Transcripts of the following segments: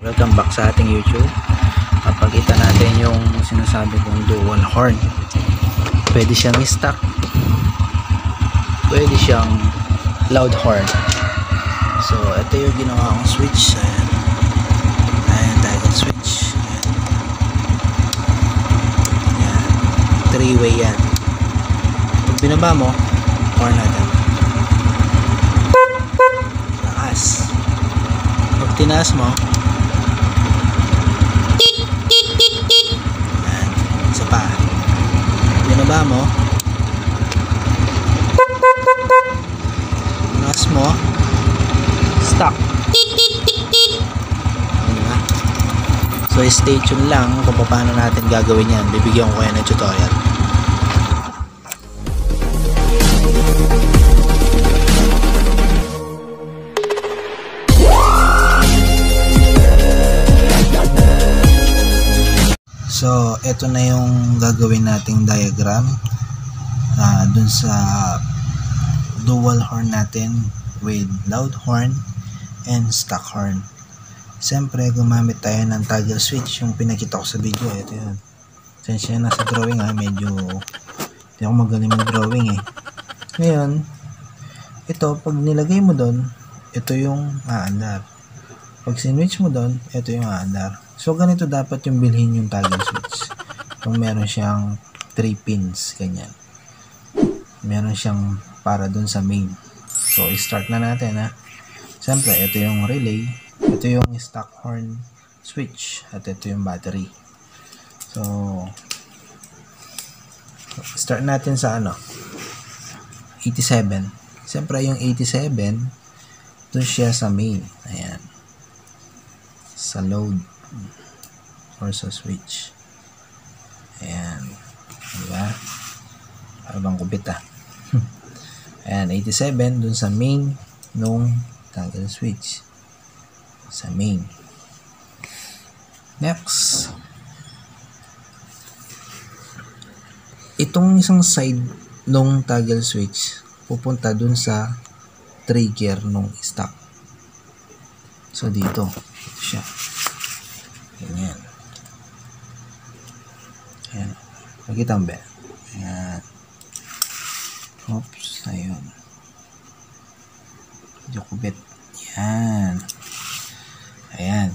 Welcome back sa ating YouTube. Papakita natin yung sinasabi kong dual horn. Pwede siyang stock, pwede siyang loud horn. So ito yung ginawa kong switch. Ayan, toggle switch. Ayan, 3-way yan. Pag binaba mo, horn natin. Lakas. Pag tinaas mo, binaba mo, mas mo, stop. Diba? So stay tuned lang kung paano natin gagawin yan. Bibigyan ko kayo ng tutorial. So, ito na yung gagawin nating diagram dun sa dual horn natin with loud horn and stock horn. Siyempre, gumamit tayo ng toggle switch, yung pinakita ko sa video. Ito yun. Sensya na sa drawing medyo hindi ako magaling mag-drawing Ngayon, ito, pag nilagay mo doon, ito yung aandar. Pag sinwitch mo doon, ito yung aandar. So, ganito dapat yung bilhin yung toggle switch. Kung meron siyang 3 pins, ganyan. Meron siyang para dun sa main. So, i-start na natin, Siyempre, ito yung relay. Ito yung stock horn switch. At ito yung battery. So, start natin sa 87. Siyempre, yung 87, dun siya sa main. Ayan. Sa load or sa switch. Ayan. Diba? Para bang kupit Ayan, 87 dun sa main nung toggle switch. Sa main. Next. Itong isang side nung toggle switch pupunta dun sa trigger nung stock. So, dito. Ito siya. Ganyan. Ayan. Nakita mo ba? Ayan. Oops. Ayun. Medyo kubit. Ayan. Ayan.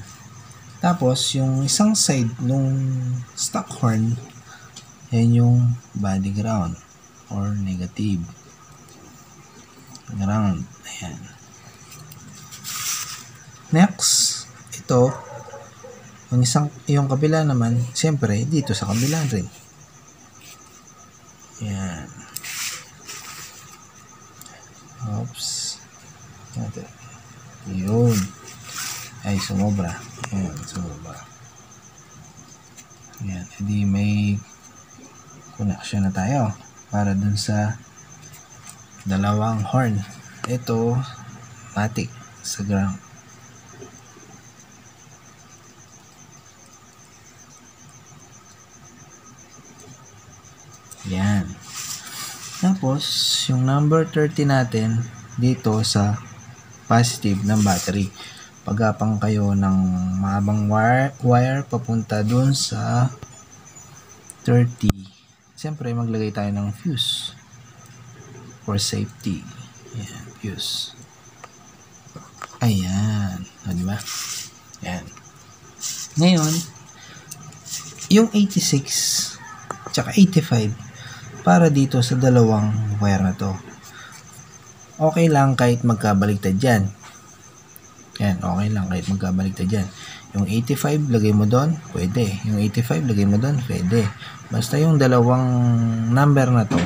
Tapos, yung isang side nung stock horn, yan yung body ground or negative ground. Ayan. Next, ito, yung kabila naman, siyempre, dito sa kabila rin. Ayan. Oops. Yun. Ay, sumobra. Ayan, sumobra. Ayan, edi may connection na tayo para dun sa dalawang horn. Ito, matic sa ground. Yan. Tapos, yung number 30 natin dito sa positive ng battery. Pagapang kayo ng mahabang wire papunta dun sa 30. Siyempre, maglagay tayo ng fuse for safety. Yan, fuse. Ayan. Diba? Yan. Ngayon, yung 86 tsaka 85 para dito sa dalawang wire na to. Okay lang kahit magkabaliktad dyan. Yan, okay lang kahit magkabaliktad dyan. Yung 85, lagay mo doon, pwede. Yung 85, lagay mo doon, pwede. Basta yung dalawang number na to,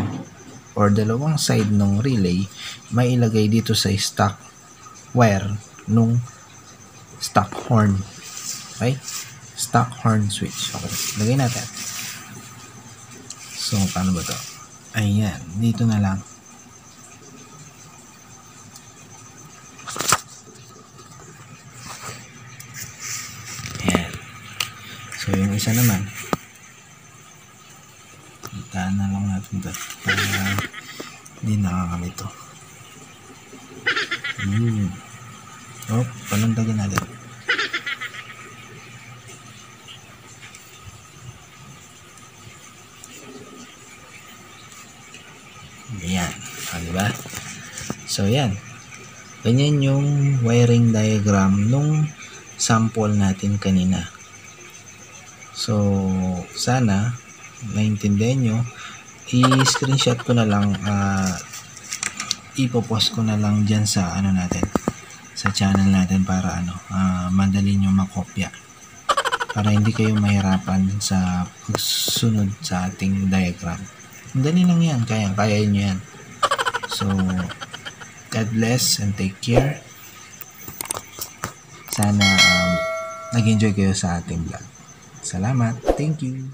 or dalawang side ng relay, may ilagay dito sa stock wire nung stock horn. Okay? Stock horn switch. Okay, lagay natin. So, paano ba to? Ayan, dito na lang. Ayan. So, yung isa naman, itaan na lang natin ito para hindi nakakalito. Panuntagan natin. So yan, ganyan yung wiring diagram nung sample natin kanina. So sana naintindihan nyo. I-screenshot ko na lang, ipopost ko na lang dyan sa ano natin, sa channel natin para madali nyo makopya, para hindi kayo mahirapan sa pagsunod sa ating diagram. Madali lang yan, kaya nyo yan. So God bless and take care. Sana nag-enjoy kayo sa ating vlog. Salamat. Thank you.